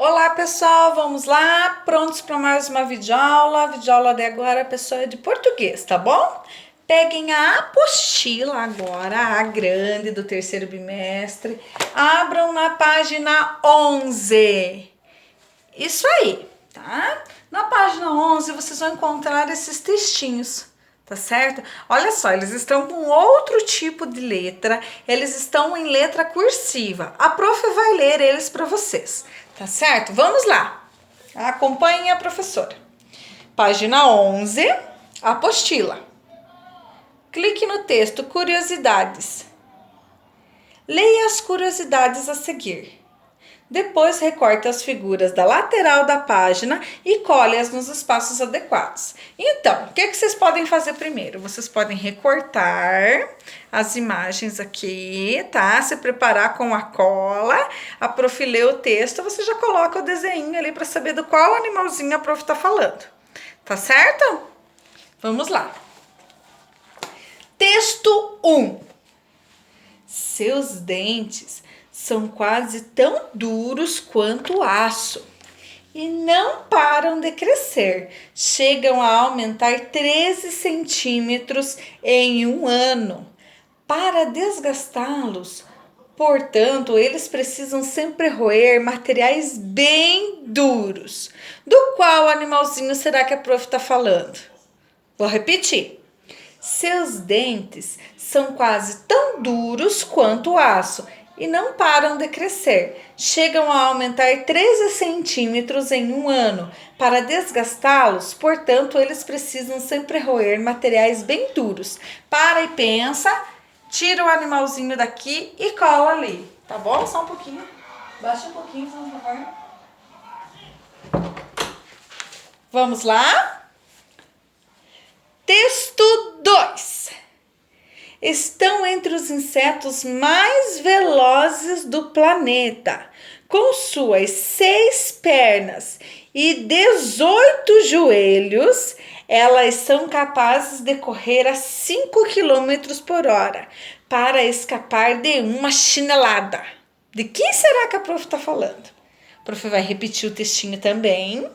Olá pessoal, vamos lá, prontos para mais uma videoaula. A videoaula de agora, pessoal, é de português, tá bom? Peguem a apostila agora, a grande do terceiro bimestre, abram na página 11. Isso aí, tá? Na página 11 vocês vão encontrar esses textinhos, tá certo? Olha só, eles estão com outro tipo de letra, eles estão em letra cursiva. A prof vai ler eles para vocês, tá certo? Vamos lá, acompanhem a professora. Página 11, apostila. Clique no texto Curiosidades. Leia as curiosidades a seguir. Depois, recorte as figuras da lateral da página e colhe-as nos espaços adequados. Então, o que vocês podem fazer primeiro? Vocês podem recortar as imagens aqui, tá? Se preparar com a cola. A prof lê o texto, você já coloca o desenho ali para saber do qual animalzinho a prof tá falando. Tá certo? Vamos lá. Texto 1. Seus dentes são quase tão duros quanto aço e não param de crescer. Chegam a aumentar 13 centímetros em um ano. Para desgastá-los, portanto, eles precisam sempre roer materiais bem duros. Do qual animalzinho será que a prof está falando? Vou repetir. Seus dentes são quase tão duros quanto aço e não param de crescer. Chegam a aumentar 13 centímetros em um ano. Para desgastá-los, portanto, eles precisam sempre roer materiais bem duros. Para e pensa, tira o animalzinho daqui e cola ali. Tá bom? Só um pouquinho. Baixa um pouquinho, por favor. Vamos lá? Texto 2. Estão entre os insetos mais velozes do planeta. Com suas 6 pernas e 18 joelhos, elas são capazes de correr a 5 km por hora para escapar de uma chinelada. De quem será que a prof está falando? A prof vai repetir o textinho também.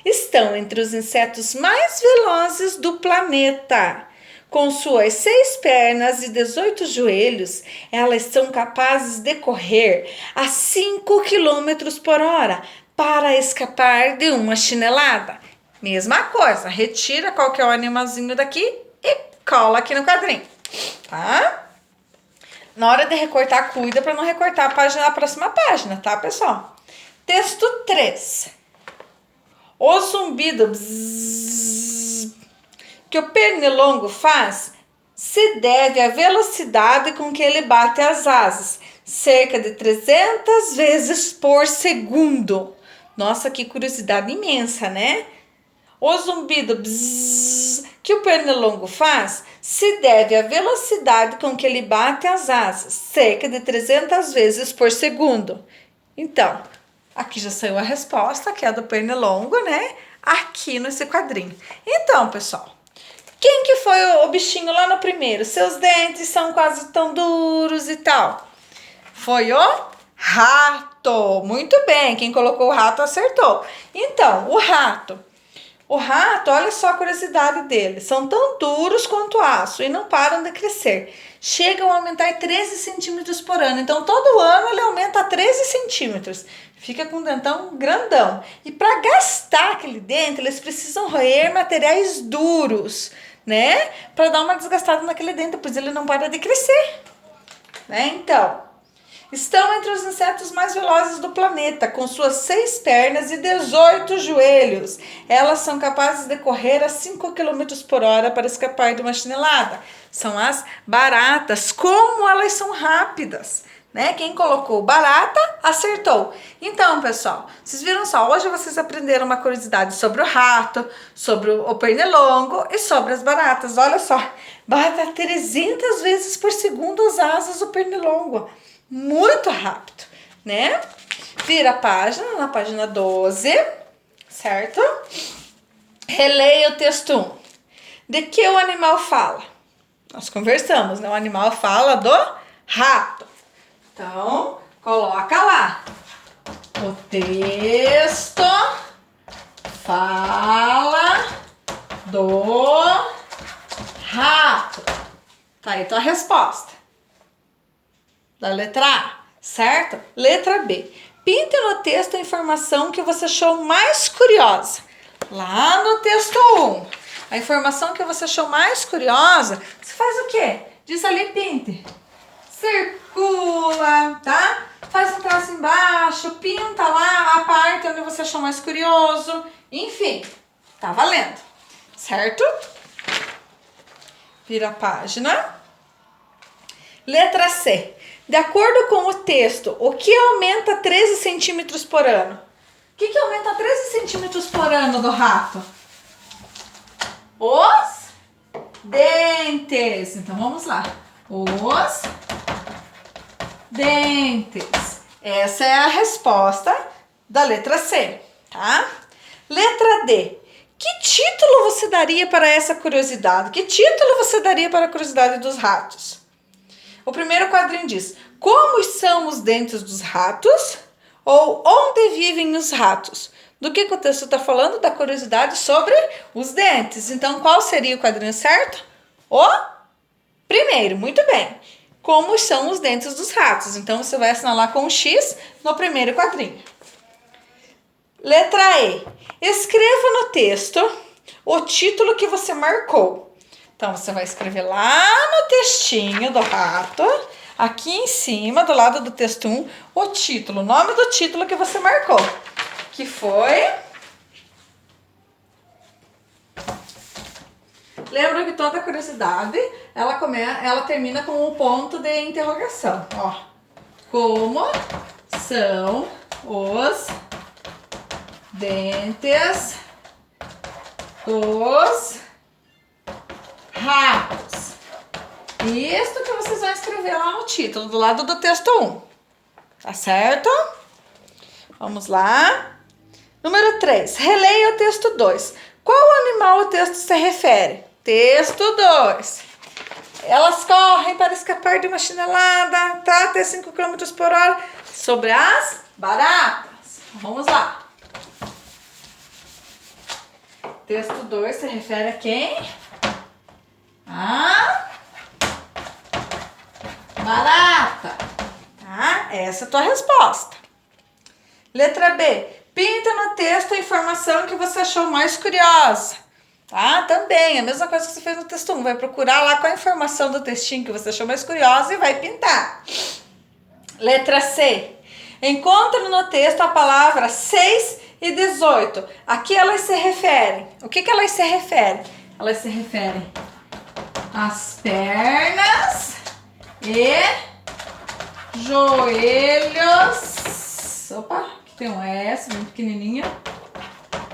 Estão entre os insetos mais velozes do planeta. Com suas 6 pernas e 18 joelhos, elas são capazes de correr a 5 km por hora para escapar de uma chinelada. Mesma coisa, retira qualquer animalzinho daqui e cola aqui no quadrinho, tá? Na hora de recortar, cuida para não recortar a próxima página, tá, pessoal? Texto 3. O zumbido bzzz, que o pernilongo faz se deve à velocidade com que ele bate as asas, cerca de 300 vezes por segundo. Nossa, que curiosidade imensa, né? O zumbido bzzz, que o pernilongo faz se deve à velocidade com que ele bate as asas, cerca de 300 vezes por segundo. Então, aqui já saiu a resposta, que é a do pernilongo, né? Aqui nesse quadrinho. Então, pessoal, quem que foi o bichinho lá no primeiro? Seus dentes são quase tão duros e tal. Foi o rato. Muito bem, quem colocou o rato acertou. Então, o rato, olha só a curiosidade dele. São tão duros quanto aço e não param de crescer. Chegam a aumentar 13 centímetros por ano. Então, todo ano ele aumenta 13 centímetros. Fica com um dentão grandão. E para gastar aquele dente, eles precisam roer materiais duros, né? Para dar uma desgastada naquele dente, pois ele não para de crescer, né? Então, estão entre os insetos mais velozes do planeta, com suas 6 pernas e 18 joelhos. Elas são capazes de correr a 5 km por hora para escapar de uma chinelada. São as baratas. Como elas são rápidas, né? Quem colocou barata, acertou. Então, pessoal, vocês viram só, hoje vocês aprenderam uma curiosidade sobre o rato, sobre o pernilongo e sobre as baratas. Olha só, bate 300 vezes por segundo as asas do pernilongo. Muito rápido, né? Vira a página, na página 12, certo? Releia o texto 1. De que o animal fala? Nós conversamos, né? O animal fala do rato. Então, coloca lá. O texto fala do rato. Tá aí tua resposta. Da letra A, certo? Letra B. Pinte no texto a informação que você achou mais curiosa. Lá no texto 1, a informação que você achou mais curiosa, você faz o quê? Diz ali, pinte. Circula, tá? Faz um traço embaixo, pinta lá a parte onde você achou mais curioso. Enfim, tá valendo, certo? Vira a página. Letra C. De acordo com o texto, o que aumenta 13 centímetros por ano? O que aumenta 13 centímetros por ano do rato? Os dentes. Então vamos lá. Os dentes. Essa é a resposta da letra C, tá? Letra D. Que título você daria para essa curiosidade? Que título você daria para a curiosidade dos ratos? O primeiro quadrinho diz: como são os dentes dos ratos? Ou onde vivem os ratos? Do que o texto está falando? Da curiosidade sobre os dentes. Então, qual seria o quadrinho certo? O primeiro, muito bem. Como são os dentes dos ratos? Então, você vai assinalar com um X no primeiro quadrinho. Letra E. Escreva no texto o título que você marcou. Então, você vai escrever lá no textinho do rato, aqui em cima, do lado do texto 1, o título, o nome do título que você marcou, que foi... Lembra que toda curiosidade, ela termina com um ponto de interrogação. Ó, como são os dentes dos ratos? Isso que vocês vão escrever lá no título, do lado do texto 1. Tá certo? Vamos lá. Número 3. Releia o texto 2. Qual animal o texto se refere? Texto 2. Elas correm para escapar de uma chinelada, tá? Até 5 km por hora. Sobre as baratas. Vamos lá. Texto 2 se refere a quem? A barata. Tá? Essa é a tua resposta. Letra B. Pinta no texto a informação que você achou mais curiosa. Tá? Também, a mesma coisa que você fez no texto 1. Vai procurar lá qual a informação do textinho que você achou mais curiosa e vai pintar. Letra C. Encontre no texto a palavra 6 e 18. A que elas se referem? O que elas se referem? Elas se referem às pernas e joelhos. Opa, aqui tem um S bem pequenininho.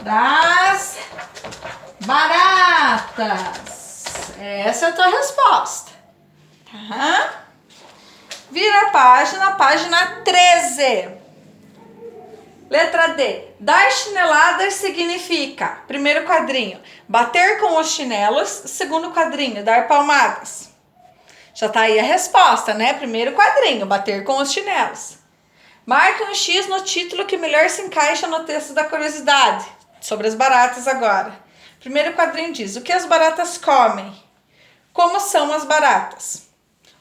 Das baratas. Essa é a tua resposta. Tá? Vira a página 13. Letra D. Dar chineladas significa, primeiro quadrinho, bater com os chinelos. Segundo quadrinho, dar palmadas. Já tá aí a resposta, né? Primeiro quadrinho, bater com os chinelos. Marque um X no título que melhor se encaixa no texto da curiosidade. Sobre as baratas agora. Primeiro quadrinho diz: o que as baratas comem? Como são as baratas?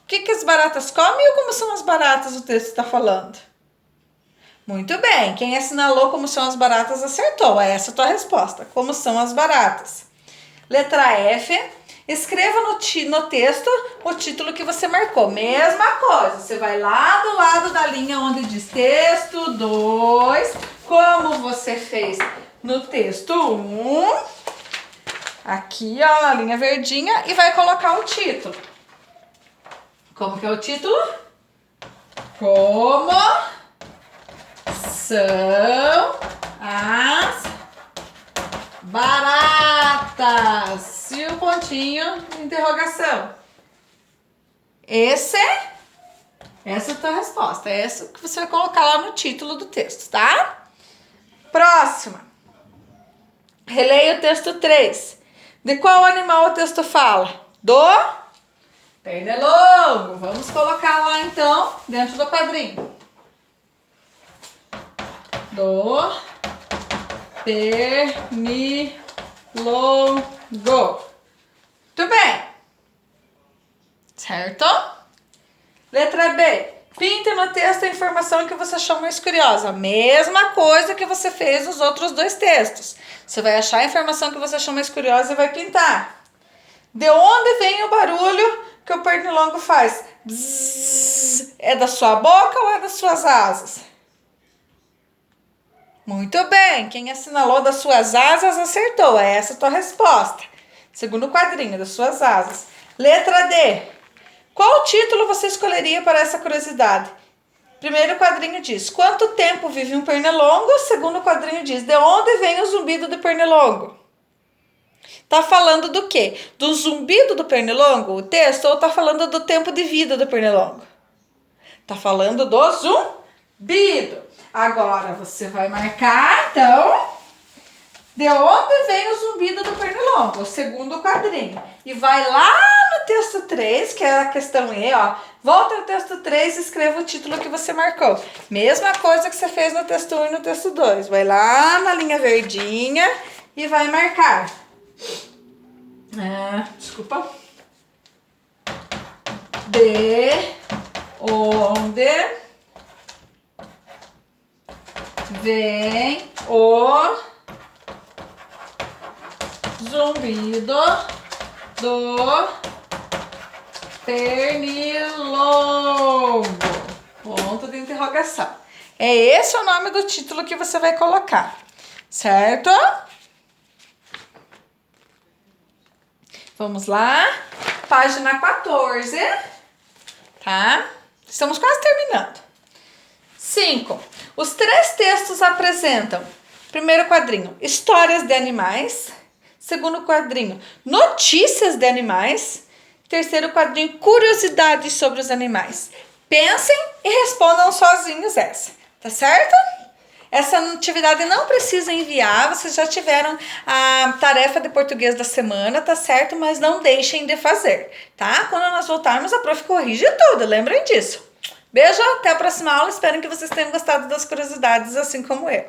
O que as baratas comem ou como são as baratas o texto está falando? Muito bem, quem assinalou como são as baratas acertou. Essa é a tua resposta. Como são as baratas? Letra F. Escreva no texto o título que você marcou. Mesma coisa. Você vai lá do lado da linha onde diz texto 2. Como você fez no texto 1. Aqui, ó, na linha verdinha. E vai colocar o título. Como que é o título? Como são as baratas? E o pontinho de interrogação. Essa é a tua resposta. É essa que você vai colocar lá no título do texto, tá? Próxima. Releia o texto 3. De qual animal o texto fala? Do pernilongo. Vamos colocar lá então, dentro do quadrinho. do pernilongo. Muito bem. Certo? Letra B. Pinte no texto a informação que você achou mais curiosa. Mesma coisa que você fez nos outros dois textos. Você vai achar a informação que você achou mais curiosa e vai pintar. De onde vem o barulho que o pernilongo faz? Bzzz. É da sua boca ou é das suas asas? Muito bem. Quem assinalou das suas asas acertou. É essa a tua resposta. Segundo quadrinho, das suas asas. Letra D. Qual título você escolheria para essa curiosidade? Primeiro quadrinho diz, quanto tempo vive um pernilongo? Segundo quadrinho diz, de onde vem o zumbido do pernilongo? Tá falando do quê? Do zumbido do pernilongo, o texto, ou tá falando do tempo de vida do pernilongo? Tá falando do zumbido. Agora você vai marcar, então, de onde vem o zumbido do pernilongo? O segundo quadrinho. E vai lá no texto 3, que é a questão E, ó. Volta no texto 3 e escreva o título que você marcou. Mesma coisa que você fez no texto 1 e no texto 2. Vai lá na linha verdinha e vai marcar. Desculpa. De onde vem o zumbido do pernilongo. Ponto de interrogação. É esse o nome do título que você vai colocar, certo? Vamos lá. Página 14, tá? Estamos quase terminando. 5. Os 3 textos apresentam, primeiro quadrinho, histórias de animais. Segundo quadrinho, notícias de animais. Terceiro quadrinho, curiosidades sobre os animais. Pensem e respondam sozinhos essa, tá certo? Essa atividade não precisa enviar, vocês já tiveram a tarefa de português da semana, tá certo? Mas não deixem de fazer, tá? Quando nós voltarmos, a prof corrige tudo, lembrem disso. Beijo, até a próxima aula, espero que vocês tenham gostado das curiosidades, assim como eu.